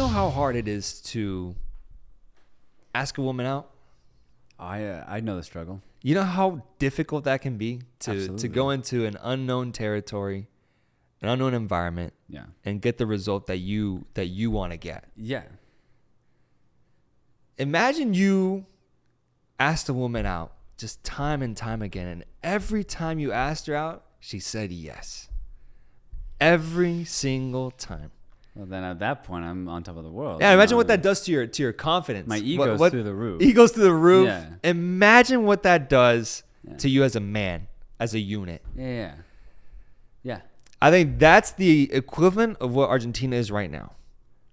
know how hard it is to ask a woman out? I know the struggle. You know how difficult that can be to Absolutely. go into an unknown territory, an unknown environment, Yeah. and get the result that you want to get. Yeah. Imagine you asked a woman out just time and time again, and every time you asked her out, she said yes. Every single time. Well, then at that point, I'm on top of the world. Yeah, imagine what that does to your confidence. My ego's through the roof. Ego's through the roof. Yeah. Imagine what that does Yeah. to you as a man, as a unit. Yeah. Yeah. I think that's the equivalent of what Argentina is right now.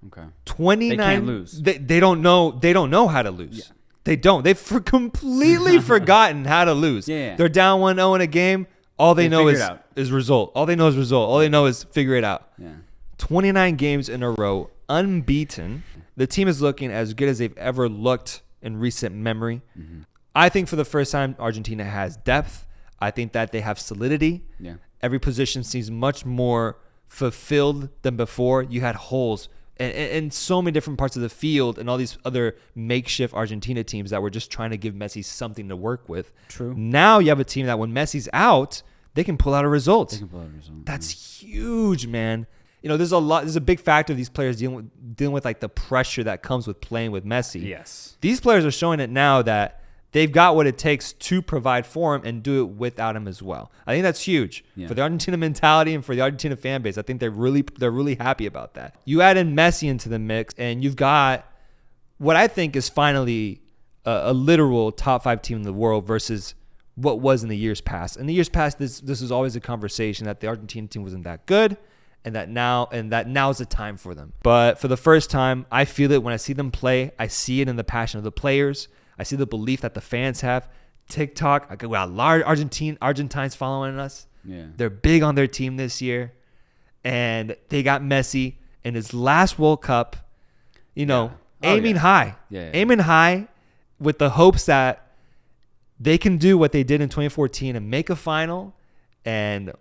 Okay. 29. They can't lose. They don't know. They don't know how to lose. Yeah. They don't. They've completely forgotten how to lose. Yeah. They're down 1-0 in a game. All they know figure it out. is result. All they know is result. All they know is figure it out. Yeah. 29 games in a row, unbeaten. The team is looking as good as they've ever looked in recent memory. Mm-hmm. I think for the first time, Argentina has depth. I think that they have solidity. Yeah. Every position seems much more fulfilled than before. You had holes in so many different parts of the field and all these other makeshift Argentina teams that were just trying to give Messi something to work with. True. Now you have a team that when Messi's out, they can pull out a result. They can pull out a result. That's huge, man. You know, there's a big factor of these players dealing with like the pressure that comes with playing with Messi. Yes. These players are showing it now that they've got what it takes to provide for him and do it without him as well. I think that's huge for the Argentina mentality and for the Argentina fan base. I think they're really happy about that. You add in Messi into the mix, and you've got what I think is finally a literal top 5 team in the world versus what was in the years past. In the years past, this was always a conversation that the Argentina team wasn't that good. And that now's the time for them. But for the first time, I feel it when I see them play. I see it in the passion of the players. I see the belief that the fans have. TikTok, we got large Argentines following us. Yeah. They're big on their team this year. And they got Messi in his last World Cup, aiming high. Yeah. Aiming high with the hopes that they can do what they did in 2014 and make a final and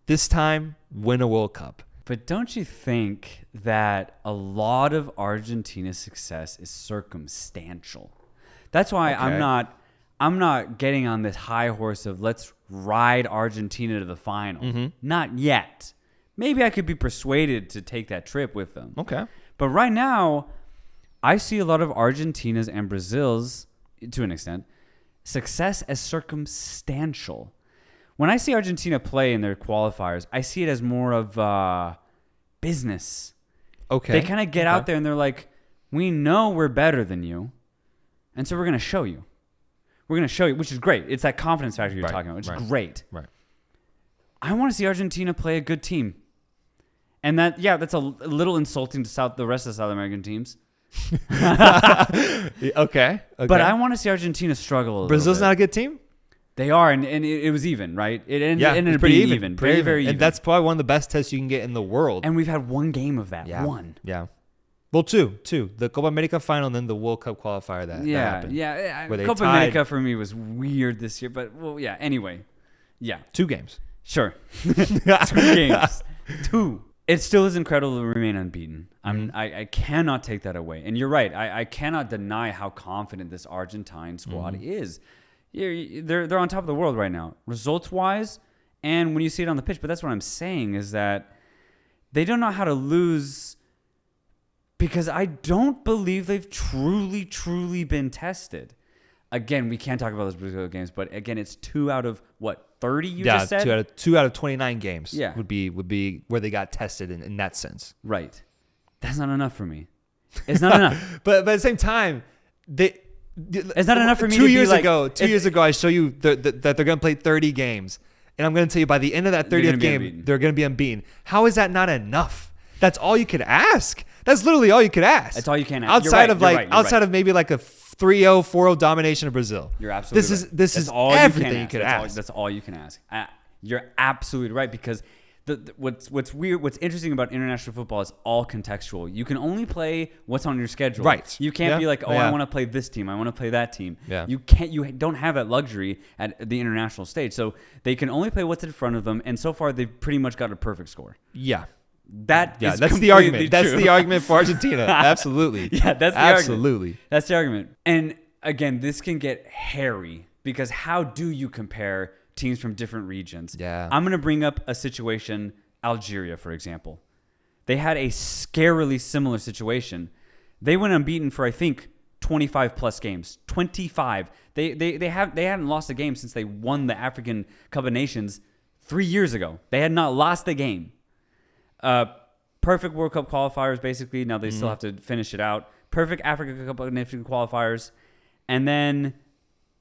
this time win a World Cup. But don't you think that a lot of Argentina's success is circumstantial? That's why Okay. I'm not getting on this high horse of let's ride Argentina to the final. Mm-hmm. Not yet. Maybe I could be persuaded to take that trip with them. Okay. But right now, I see a lot of Argentina's and Brazil's, to an extent, success as circumstantial. When I see Argentina play in their qualifiers, I see it as more of business. Okay. They kind of get out there and they're like, we know we're better than you, and so we're going to show you. We're going to show you, which is great. It's that confidence factor you're talking about, which is great. Right. I want to see Argentina play a good team. And that's a little insulting to the rest of the South American teams. Okay. But I want to see Argentina struggle a little Brazil's bit. not a good team? They are, and it was even, right? It ended it's up pretty being even. very, very even. And that's probably one of the best tests you can get in the world. And we've had one game of that. Yeah. One. Yeah. Well, two. The Copa America final and then the World Cup qualifier that happened. Yeah. Where they Copa tied- America for me was weird this year, but anyway. Yeah. 2 games. Sure. 2 games. 2. It still is incredible to remain unbeaten. I cannot take that away. And you're right. I cannot deny how confident this Argentine squad is. They're on top of the world right now, results-wise, and when you see it on the pitch. But that's what I'm saying is that they don't know how to lose because I don't believe they've truly been tested. Again, we can't talk about those Brazil games, but again, it's 2 out of, 30 you just said? 2 out of 29 games Yeah. would be where they got tested in that sense. Right. That's not enough for me. It's not enough. But at the same time, It's not enough for me 2 to be years like... ago, 2 years ago, I show you that they're going to play 30 games. And I'm going to tell you by the end of that They're gonna 30th be game, unbeaten. they're going to be unbeaten. How is that not enough? That's all you could ask. That's literally all you could ask. That's all you can ask. Outside You're of right, you're outside right. of maybe like a 3-0, 4-0 domination of Brazil. You're absolutely right. This That's is all everything you ask. could That's ask. That's all you can ask. You're absolutely right because what's weird, what's interesting about international football is all contextual. You can only play what's on your schedule. Right. You can't Yeah. be like, oh, Yeah. I want to play this team. I want to play that team. Yeah. You can't. You don't have that luxury at the international stage. So they can only play what's in front of them. And so far, they've pretty much got a perfect score. Yeah. That is that's the completely argument. That's true. the argument for Argentina. Absolutely. Yeah, that's the Absolutely. argument. That's the argument. And again, this can get hairy because how do you compare teams from different regions? Yeah. I'm going to bring up a situation, Algeria, for example. They had a scarily similar situation. They went unbeaten for, I think, 25 plus games. 25. They hadn't lost a game since they won the African Cup of Nations 3 years ago. They had not lost a game. Perfect World Cup qualifiers, basically. Now they still have to finish it out. Perfect African Cup of Nations qualifiers. And then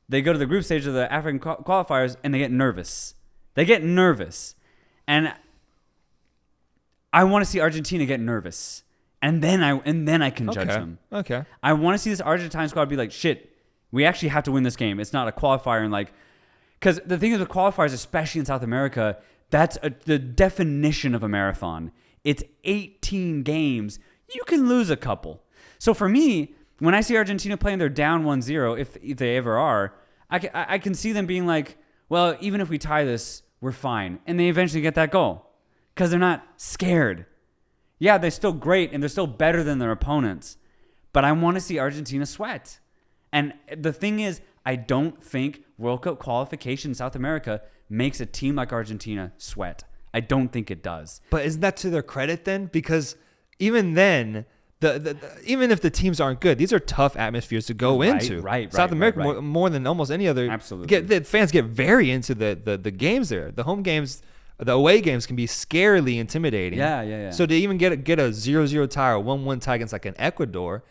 they go to the group stage of the African qualifiers and they get nervous. And I want to see Argentina get nervous. And then I can judge them. Okay. I want to see this Argentine squad be like, shit, we actually have to win this game. It's not a qualifier. And like, because the thing is with qualifiers, especially in South America, that's the definition of a marathon. It's 18 games. You can lose a couple. So for me, when I see Argentina playing, they're down 1-0, if they ever are, I can see them being like, well, even if we tie this, we're fine. And they eventually get that goal because they're not scared. Yeah, they're still great and they're still better than their opponents. But I want to see Argentina sweat. And the thing is, I don't think World Cup qualification in South America makes a team like Argentina sweat. I don't think it does. But isn't that to their credit then? Because even then, even if the teams aren't good, these are tough atmospheres to go into. South America, more than almost any other. Absolutely. The fans get very into the games there. The home games, the away games can be scarily intimidating. Yeah. So to even get a 0-0 tie or 1-1 tie against like an Ecuador,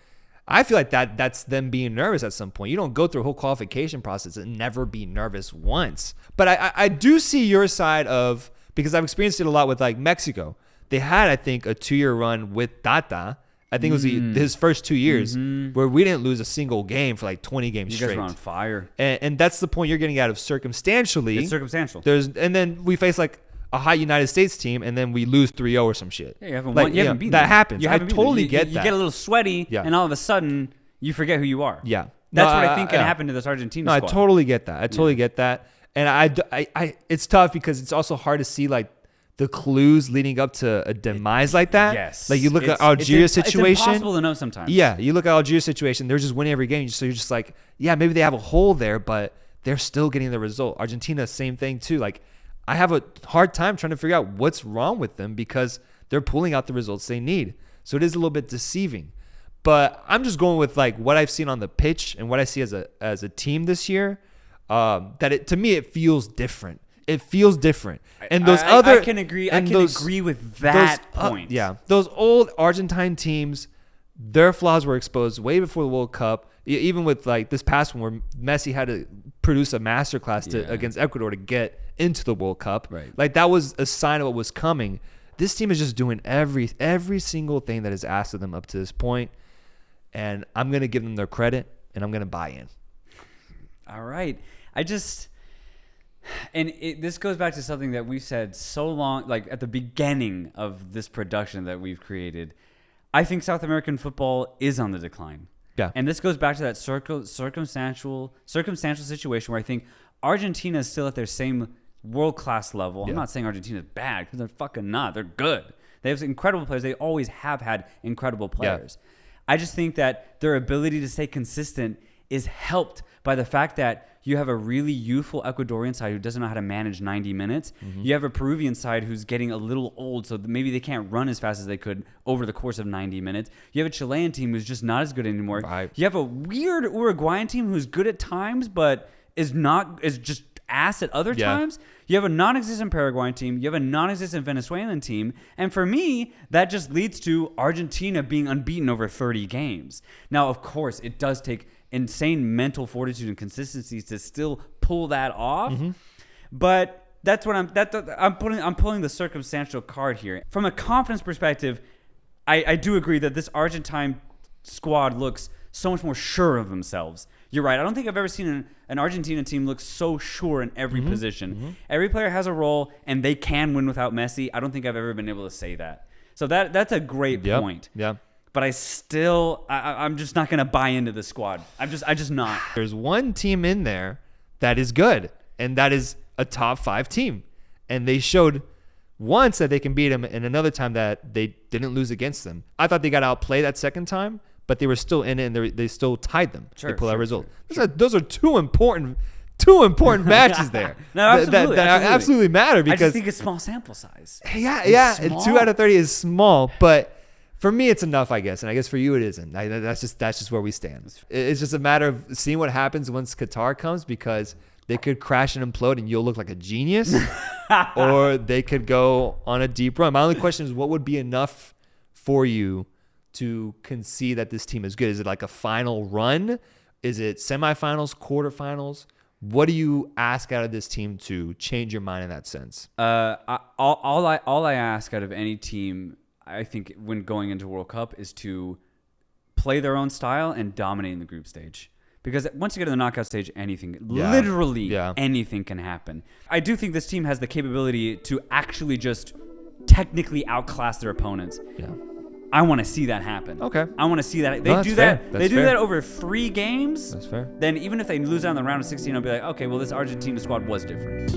I feel like that's them being nervous at some point. You don't go through a whole qualification process and never be nervous once. But I do see your side of, because I've experienced it a lot with like Mexico. They had, I think, a 2-year run with Tata. I think it was his first 2 years where we didn't lose a single game for like 20 games straight. You guys were on fire. And that's the point you're getting out of circumstantially. It's circumstantial. And then we face like a high United States team, and then we lose 3-0 or some shit. Yeah, you haven't beaten that them. happens. I totally get that. You get a little sweaty, and all of a sudden, you forget who you are. Yeah. That's what I think can happen to this Argentina squad. I totally get that. I totally get that. And I it's tough because it's also hard to see like the clues leading up to a demise like that. Yes. Like you look at Algeria's situation. It's impossible to know sometimes. Yeah. You look at Algeria's situation. They're just winning every game. So you're just like, yeah, maybe they have a hole there, but they're still getting the result. Argentina, same thing too. Like I have a hard time trying to figure out what's wrong with them because they're pulling out the results they need. So it is a little bit deceiving. But I'm just going with like what I've seen on the pitch and what I see as a team this year. To me it feels different. It feels different. And those I can agree. I can agree with that point. Yeah, those old Argentine teams, their flaws were exposed way before the World Cup. Even with like this past one, where Messi had to produce a masterclass against Ecuador to get into the World Cup. Right. Like that was a sign of what was coming. This team is just doing every single thing that is asked of them up to this point, and I'm gonna give them their credit, and I'm gonna buy in. All right. This goes back to something that we've said so long, like at the beginning of this production that we've created. I think South American football is on the decline. Yeah. And this goes back to that circumstantial situation where I think Argentina is still at their same world-class level. I'm not saying Argentina is bad because they're fucking not. They're good. They have incredible players. They always have had incredible players. Yeah. I just think that their ability to stay consistent is helped by the fact that you have a really youthful Ecuadorian side who doesn't know how to manage 90 minutes. Mm-hmm. You have a Peruvian side who's getting a little old, so maybe they can't run as fast as they could over the course of 90 minutes. You have a Chilean team who's just not as good anymore. Right. You have a weird Uruguayan team who's good at times, but is just ass at other times. You have a non-existent Paraguayan team. You have a non-existent Venezuelan team. And for me, that just leads to Argentina being unbeaten over 30 games. Now, of course, it does take insane mental fortitude and consistency to still pull that off. Mm-hmm. But that's what I'm pulling the circumstantial card here. From a confidence perspective, I do agree that this Argentine squad looks so much more sure of themselves. You're right. I don't think I've ever seen an Argentina team look so sure in every position. Mm-hmm. Every player has a role, and they can win without Messi. I don't think I've ever been able to say that. So that's a great point. Yeah. But I'm just not going to buy into the squad. I'm just not. There's one team in there that is good, and that is a top 5 team. And they showed once that they can beat them, and another time that they didn't lose against them. I thought they got outplayed that second time, but they were still in it, and they still tied them. They pulled that result. Those are two important matches there. No, absolutely, that absolutely matter, because I just think it's small sample size. Yeah. 2 out of 30 is small, but for me it's enough, I guess, and I guess for you it isn't. That's just where we stand. It's just a matter of seeing what happens once Qatar comes, because they could crash and implode and you'll look like a genius, or they could go on a deep run. My only question is, what would be enough for you to concede that this team is good? Is it like a final run? Is it semifinals, quarterfinals? What do you ask out of this team to change your mind in that sense? All I ask out of any team, I think, when going into World Cup, is to play their own style and dominate in the group stage. Because once you get to the knockout stage, literally anything can happen. I do think this team has the capability to actually just technically outclass their opponents. Yeah. I want to see that happen. Okay. I want to see that. They do that. They do that over 3 games. That's fair. Then even if they lose out in the round of 16, I'll be like, okay, well, this Argentina squad was different.